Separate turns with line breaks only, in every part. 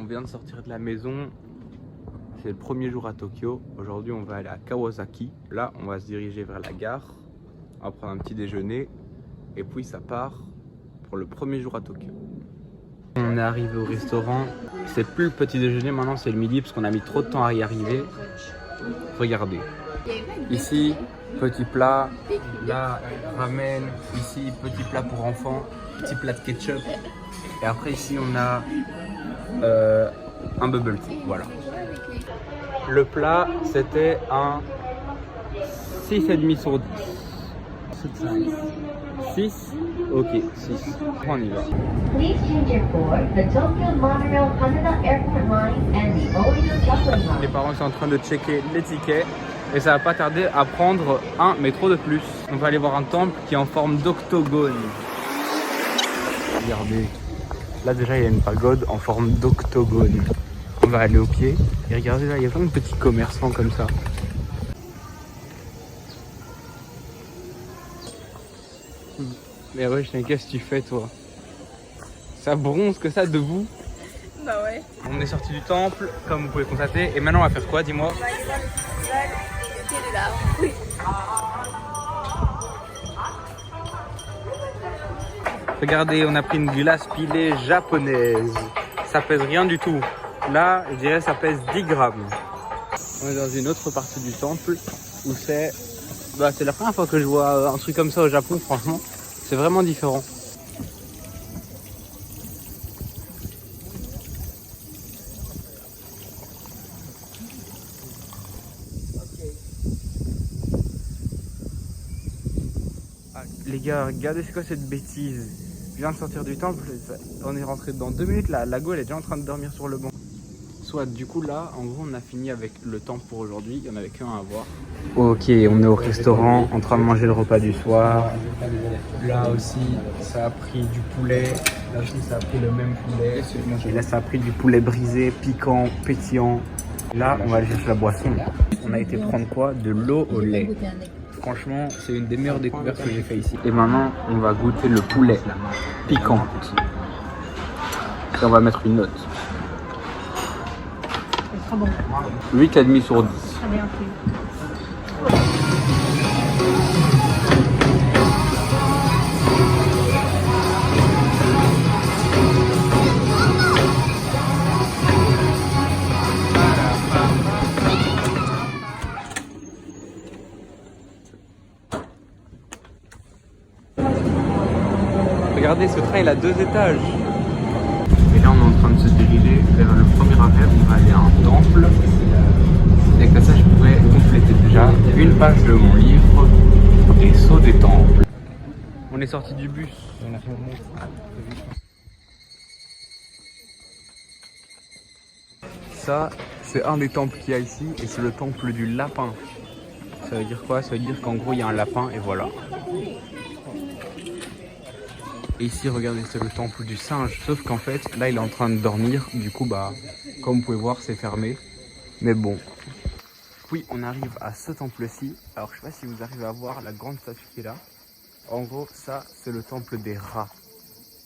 vient de sortir de la maison. C'est le premier jour à Tokyo. Aujourd'hui, on va aller à Kawasaki. Là, on va se diriger vers la gare. On va prendre un petit déjeuner. Et puis, ça part pour le premier jour à Tokyo. On est arrivé au restaurant. C'est plus le petit déjeuner, maintenant c'est le midi parce qu'on a mis trop de temps à y arriver. Regardez. Ici, petit plat. Là, ramen. Ici, petit plat pour enfants. Petit plat de ketchup. Et après, ici, on a un bubble tea. Voilà. Le plat, c'était un 6,5 sur 10. 6. Ok, 6. On y va.
Please change your board, the Tokyo Monorail Haneda Airport Line and the Oedo Chocolate Line.
Les parents sont en train de checker les tickets et ça va pas tarder à prendre un métro de plus. On va aller voir un temple qui est en forme d'octogone. Regardez, là déjà il y a une pagode en forme d'octogone. On va aller au pied et regardez là, il y a plein de petits commerçants comme ça. Mais ouais, qu'est-ce que tu fais toi? Ça bronze que ça debout?
Bah ouais.
On est sorti du temple, comme vous pouvez constater, et maintenant on va faire quoi, dis-moi?
Oui.
Regardez, on a pris une glace pilée japonaise. Ça pèse rien du tout. Là, je dirais ça pèse 10 grammes. On est dans une autre partie du temple où c'est la première fois que je vois un truc comme ça au Japon, franchement. C'est vraiment différent. Ah, les gars, regardez c'est quoi cette bêtise. Je viens de sortir du temple, on est rentré dans 2 minutes, la go elle est déjà en train de dormir sur le banc. Soit du coup là, en gros on a fini avec le temple pour aujourd'hui, il n'y en avait qu'un à voir. Ok, on est au restaurant, en train de manger le repas du soir. Là aussi, ça a pris du poulet. Là aussi, ça a pris le même poulet. Et là, ça a pris du poulet brisé, piquant, pétillant. Là, on va aller chercher la boisson. On a été prendre quoi? De l'eau au lait. Franchement, c'est une des meilleures découvertes que j'ai fait ici. Et maintenant, on va goûter le poulet piquant. Et on va mettre une note.
C'est très bon.
8,5 sur 10.
Très bien pris.
Regardez, ce train il a 2 étages. Et là on est en train de se diriger vers le premier arrêt. On va aller à un temple. Et que ça je pourrais compléter déjà une page de mon livre Les sauts des temples. On est sorti du bus. Ça c'est un des temples qu'il y a ici et c'est le temple du lapin. Ça veut dire quoi? Ça veut dire qu'en gros il y a un lapin et voilà. Et ici, regardez, c'est le temple du singe. Sauf qu'en fait, là, il est en train de dormir. Du coup, comme vous pouvez voir, c'est fermé. Mais bon. Puis, on arrive à ce temple-ci. Alors, je sais pas si vous arrivez à voir la grande statue qui est là. En gros, ça, c'est le temple des rats.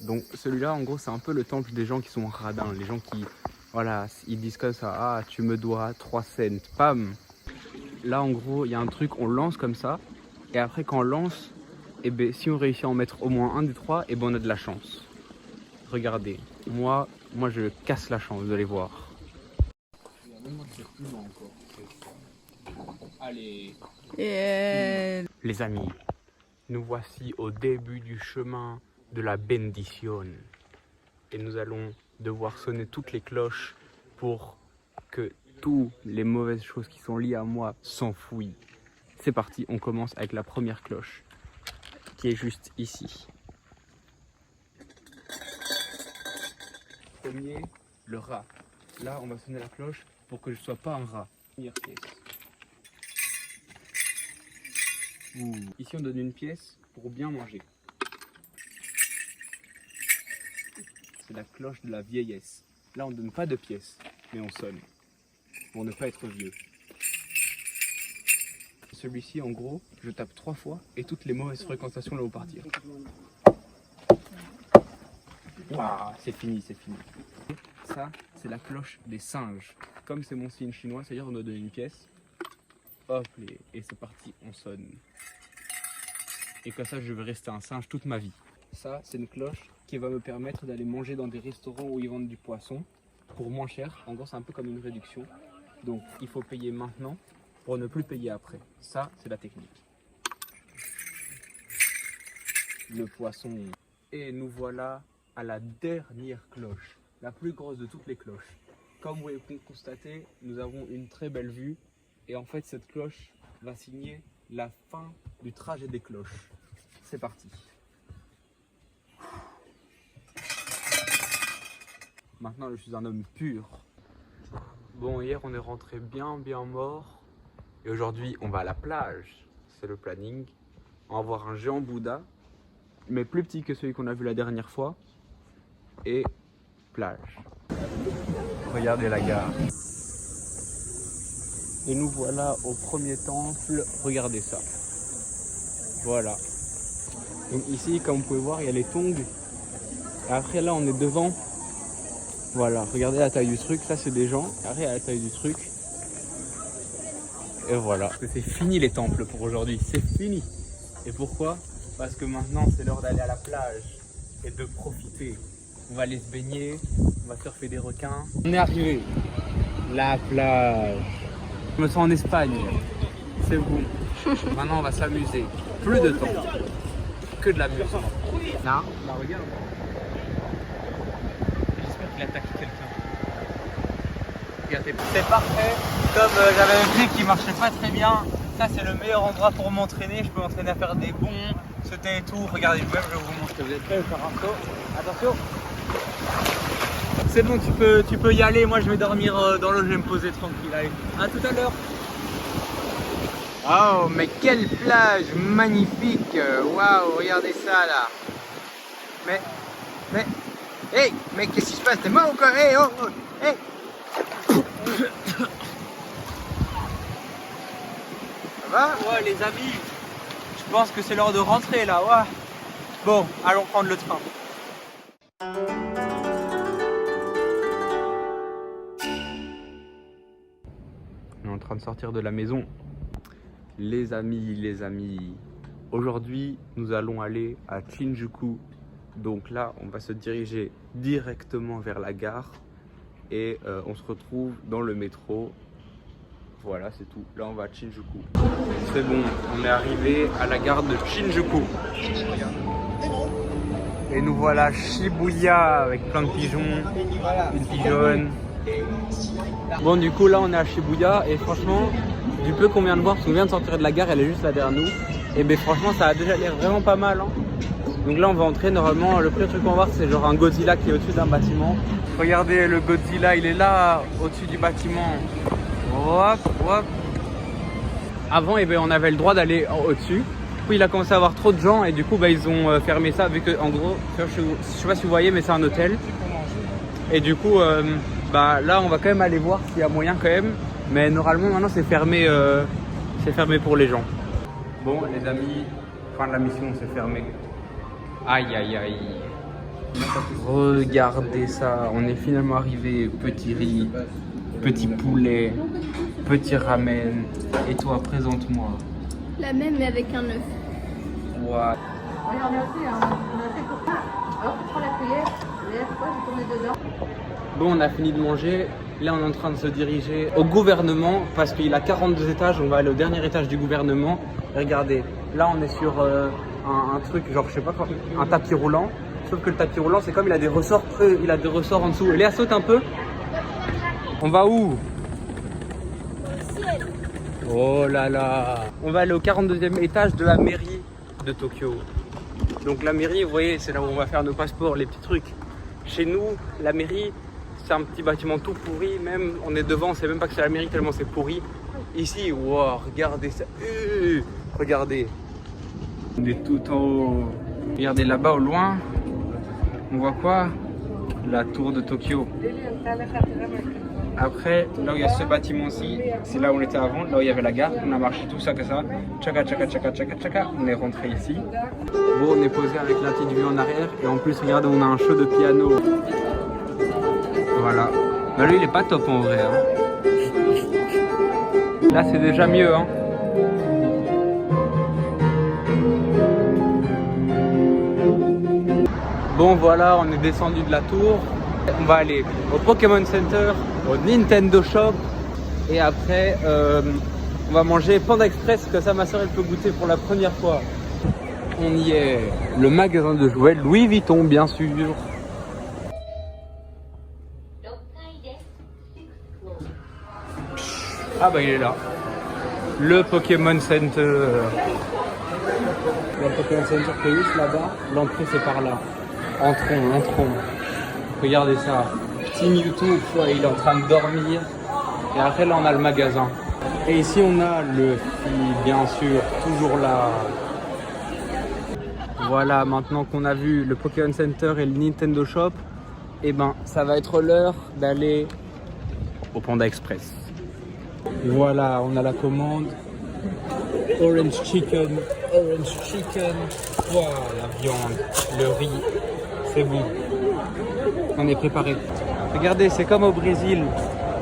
Donc, celui-là, en gros, c'est un peu le temple des gens qui sont radins. Les gens qui, voilà, ils disent comme ça. Ah, tu me dois 3 cents. Pam. Là, en gros, il y a un truc, on lance comme ça. Et après, quand on lance... Et bien, si on réussit à en mettre au moins un des 3, et ben on a de la chance. Regardez, moi je casse la chance, vous allez voir. Allez. Les amis, nous voici au début du chemin de la bendition. Et nous allons devoir sonner toutes les cloches pour que toutes les mauvaises choses qui sont liées à moi s'enfouissent. C'est parti, on commence avec la première cloche. Qui est juste ici. Premier, le rat. Là, on va sonner la cloche pour que je ne sois pas un rat. Première pièce. Ici, on donne une pièce pour bien manger. C'est la cloche de la vieillesse. Là, on ne donne pas de pièces, mais on sonne pour ne pas être vieux. Celui-ci, en gros, je tape 3 fois et toutes les mauvaises fréquentations là vont partir. Ah, c'est fini, c'est fini. Ça, c'est la cloche des singes. Comme c'est mon signe chinois, c'est-à-dire on doit donner une pièce. Hop, et c'est parti, on sonne. Et comme ça, je vais rester un singe toute ma vie. Ça, c'est une cloche qui va me permettre d'aller manger dans des restaurants où ils vendent du poisson pour moins cher. En gros, c'est un peu comme une réduction. Donc, il faut payer maintenant pour ne plus payer après. Ça, c'est la technique. Le poisson. Et nous voilà à la dernière cloche, la plus grosse de toutes les cloches. Comme vous pouvez constater, nous avons une très belle vue. Et en fait, cette cloche va signer la fin du trajet des cloches. C'est parti. Maintenant, je suis un homme pur. Bon, hier, on est rentré bien mort. Et aujourd'hui, on va à la plage. C'est le planning. On va voir un géant Bouddha, mais plus petit que celui qu'on a vu la dernière fois. Et plage. Regardez la gare. Et nous voilà au premier temple. Regardez ça. Voilà. Donc ici, comme vous pouvez voir, il y a les tongs. Et après, là, on est devant. Voilà, regardez la taille du truc. Ça, c'est des gens. Après, à la taille du truc. Et voilà. C'est fini les temples pour aujourd'hui. C'est fini. Et pourquoi? Parce que maintenant, c'est l'heure d'aller à la plage et de profiter. On va aller se baigner. On va surfer des requins. On est arrivé. La plage. Je me sens en Espagne. C'est bon. Maintenant, on va s'amuser. Plus de temps. Que de l'amusement. Là, regarde. J'espère qu'il attaque quelqu'un. Regardez. C'est parfait. Comme j'avais un pied qui marchait pas très bien, ça c'est le meilleur endroit pour m'entraîner. Je peux m'entraîner à faire des bonds, sauter et tout. Regardez, même je vais vous montrer. Vous êtes prêts à faire un saut? Attention. C'est bon, tu peux y aller. Moi je vais dormir dans l'eau, je vais me poser tranquille. Allez, à tout à l'heure. Oh, mais quelle plage magnifique! Waouh, regardez ça là! Hey, mais qu'est-ce qui se passe? T'es mort ou quoi? Hey, oh, hey! Ça va? Ouais, les amis, je pense que c'est l'heure de rentrer là, ouais. Bon, allons prendre le train. On est en train de sortir de la maison. Les amis, aujourd'hui nous allons aller à Shinjuku. Donc là on va se diriger directement vers la gare et on se retrouve dans le métro. Voilà, c'est tout. Là on va à Shinjuku. C'est bon, on est arrivé à la gare de Shinjuku. Et nous voilà à Shibuya avec plein de pigeons, une pigeonne. Bon, du coup là on est à Shibuya et franchement, du peu qu'on vient de voir, parce qu'on vient de sortir de la gare, elle est juste là derrière nous. Et ben franchement ça a déjà l'air vraiment pas mal, hein. Donc là on va entrer, normalement le premier truc qu'on va voir c'est genre un Godzilla qui est au-dessus d'un bâtiment. Regardez, le Godzilla il est là au-dessus du bâtiment. Hop, hop. Avant et ben, on avait le droit d'aller au-dessus. Puis il a commencé à avoir trop de gens et du coup ils ont fermé ça, vu que en gros, je sais pas si vous voyez mais c'est un hôtel. Et du coup là on va quand même aller voir s'il y a moyen quand même. Mais normalement maintenant c'est fermé pour les gens. Bon les amis, fin de la mission, c'est fermé. Aïe aïe aïe. Regardez ça, on est finalement arrivé. Petit riz, petit poulet, petit ramen. Et toi, présente-moi.
La même mais avec un œuf.
Wow.
Allez, on est assez pour ça. Alors tu prends la cuillère, et là, quoi, je tourne dedans.
Bon, on a fini de manger. Là, on est en train de se diriger au gouvernement parce qu'il a 42 étages. On va aller au dernier étage du gouvernement. Et regardez, là, on est sur un truc, genre, je sais pas quoi, un tapis roulant. Sauf que le tapis roulant, c'est comme il a des ressorts, il a des ressorts en dessous. Léa, saute un peu. On va où? Oh là là. On va aller au 42e étage de la mairie de Tokyo. Donc la mairie, vous voyez, c'est là où on va faire nos passeports, les petits trucs. Chez nous, la mairie, c'est un petit bâtiment tout pourri. Même, on est devant, on sait même pas que c'est la mairie tellement c'est pourri. Ici, wow, regardez ça. Regardez. On est tout en haut. Regardez là-bas au loin. On voit quoi? La tour de Tokyo. Après, là où il y a ce bâtiment-ci, c'est là où on était avant, là où il y avait la gare. On a marché tout ça que ça. Tchaka, tchaka, tchaka, tchaka, tchaka. On est rentré ici. Bon, on est posé avec la petite vue en arrière. Et en plus, regardez, on a un show de piano. Voilà. Bah lui il est pas top en vrai. Hein. Là c'est déjà mieux. Hein. Bon voilà, on est descendu de la tour. On va aller au Pokémon Center, au Nintendo Shop. Et après, on va manger Panda Express, que ça ma soeur elle peut goûter pour la première fois. On y est, le magasin de jouets Louis Vuitton bien sûr. Ah bah il est là. Le Pokémon Center. Le Pokémon Center qui est juste là-bas. L'entrée c'est par là. Entrons. Regardez ça. Petit Mewtwo, il est en train de dormir. Et après là on a le magasin. Et ici on a le fil, bien sûr, toujours là. Voilà, maintenant qu'on a vu le Pokémon Center et le Nintendo Shop, et ben ça va être l'heure d'aller au Panda Express. Voilà, on a la commande. Orange chicken. Wow, la viande, le riz, c'est bon. On est préparé. Regardez, c'est comme au Brésil.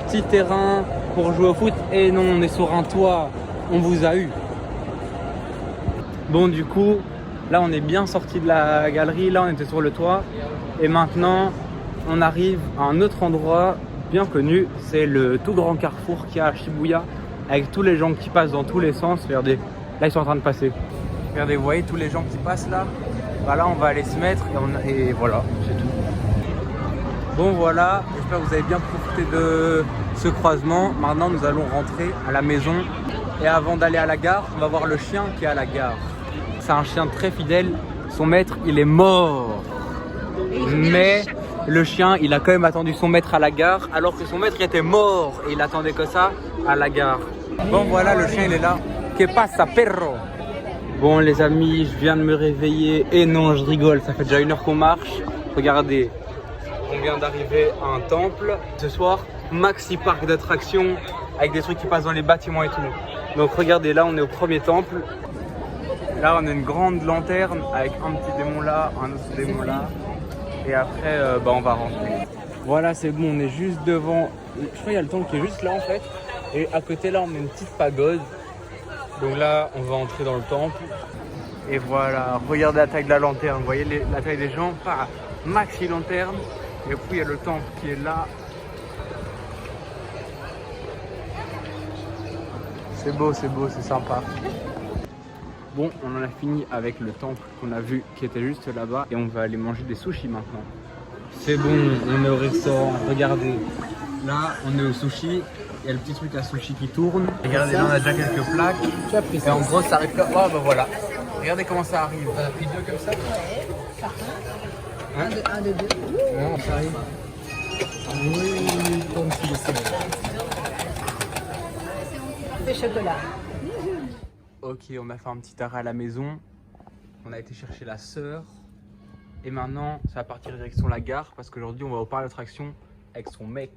Petit terrain pour jouer au foot. Et non, on est sur un toit. On vous a eu. Bon, du coup, là, on est bien sorti de la galerie. Là, on était sur le toit. Et maintenant, on arrive à un autre endroit bien connu. C'est le tout grand carrefour qu'il y a à Shibuya. Avec tous les gens qui passent dans tous les sens. Regardez, là, ils sont en train de passer. Regardez, vous voyez tous les gens qui passent là. Bah là, on va aller se mettre. Et voilà, c'est tout. Bon voilà, j'espère que vous avez bien profité de ce croisement. Maintenant nous allons rentrer à la maison. Et avant d'aller à la gare, on va voir le chien qui est à la gare. C'est un chien très fidèle. Son maître, il est mort. Mais le chien, il a quand même attendu son maître à la gare. Alors que son maître était mort. Et il attendait que ça à la gare. Bon voilà, le chien il est là. Que pasa perro? Bon les amis, je viens de me réveiller. Et non, je rigole, ça fait déjà 1 heure qu'on marche. Regardez. On vient d'arriver à un temple. Ce soir, maxi parc d'attractions avec des trucs qui passent dans les bâtiments et tout. Donc regardez, là on est au premier temple. Là on a une grande lanterne avec un petit démon là, un autre démon là. Et après on va rentrer. Voilà, c'est bon, on est juste devant. Je crois qu'il y a le temple qui est juste là en fait. Et à côté là on a une petite pagode. Donc là on va entrer dans le temple. Et voilà, regardez la taille de la lanterne. Vous voyez la taille des gens, pas maxi lanterne. Et puis il y a le temple qui est là. C'est beau, c'est sympa. Bon, on en a fini avec le temple qu'on a vu qui était juste là-bas. Et on va aller manger des sushis maintenant. C'est bon, on est au restaurant. Regardez, là on est au sushi. Il y a le petit truc à sushi qui tourne. Regardez, là on a déjà quelques plaques. Et en gros ça arrive comme... Oh bah voilà. Regardez comment ça arrive. On a pris 2 comme ça.
Hein? Un de deux.
Non, ça arrive.
Oui, comme si c'est chocolat.
Ok, on a fait un petit arrêt à la maison. On a été chercher la sœur. Et maintenant, ça va partir direction la gare. Parce qu'aujourd'hui, on va au parc d'attraction avec son mec.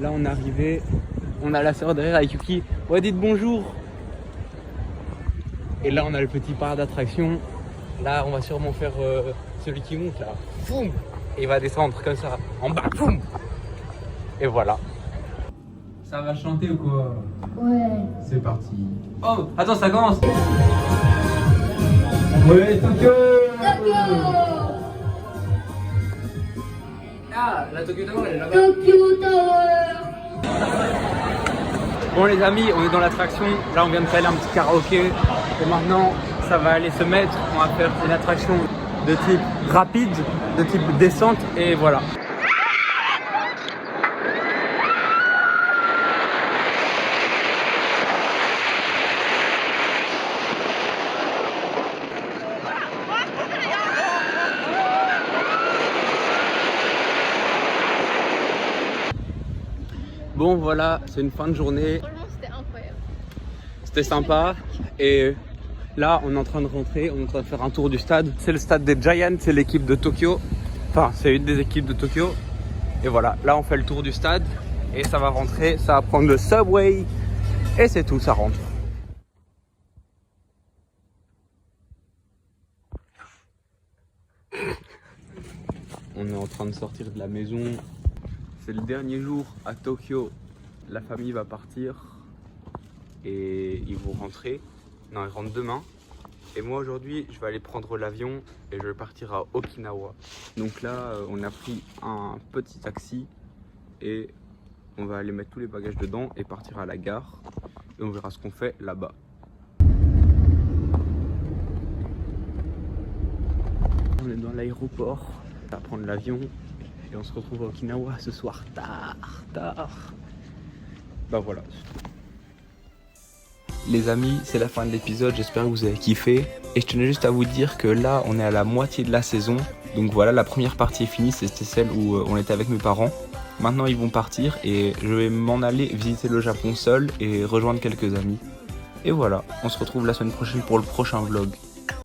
Là, on est arrivé. On a la sœur derrière avec Yuki. Ouais, dites bonjour. Et là, on a le petit parc d'attraction. Là, on va sûrement faire celui qui monte là. Foum. Et il va descendre comme ça. En bas. Foum. Et voilà. Ça va chanter ou quoi?
Ouais.
C'est parti. Oh, attends, ça commence. Ouais, Tokyo. Ah, la Tokyo Tower, elle est là-bas.
Tokyo Tower.
Bon les amis, on est dans l'attraction. Là, on vient de faire un petit karaoké. Et maintenant, ça va aller se mettre. On va faire une attraction de type rapide, de type descente. Et voilà. Bon voilà, c'est une fin de journée.
Franchement, c'était incroyable.
C'était sympa. Et là, on est en train de rentrer, on est en train de faire un tour du stade. C'est le stade des Giants, c'est l'équipe de Tokyo. Enfin, c'est une des équipes de Tokyo. Et voilà, là on fait le tour du stade. Et ça va rentrer, ça va prendre le subway. Et c'est tout, ça rentre. On est en train de sortir de la maison. c'est le dernier jour à Tokyo. La famille va partir et ils vont rentrer. Non, ils rentrent demain. Et moi aujourd'hui, je vais aller prendre l'avion et je vais partir à Okinawa. Donc là, on a pris un petit taxi et on va aller mettre tous les bagages dedans et partir à la gare. Et on verra ce qu'on fait là-bas. On est dans l'aéroport, on va prendre l'avion et on se retrouve à Okinawa ce soir tard. Bah voilà. Les amis, c'est la fin de l'épisode, j'espère que vous avez kiffé. Et je tenais juste à vous dire que là, on est à la moitié de la saison. Donc voilà, la première partie est finie, c'était celle où on était avec mes parents. Maintenant, ils vont partir et je vais m'en aller visiter le Japon seul et rejoindre quelques amis. Et voilà, on se retrouve la semaine prochaine pour le prochain vlog.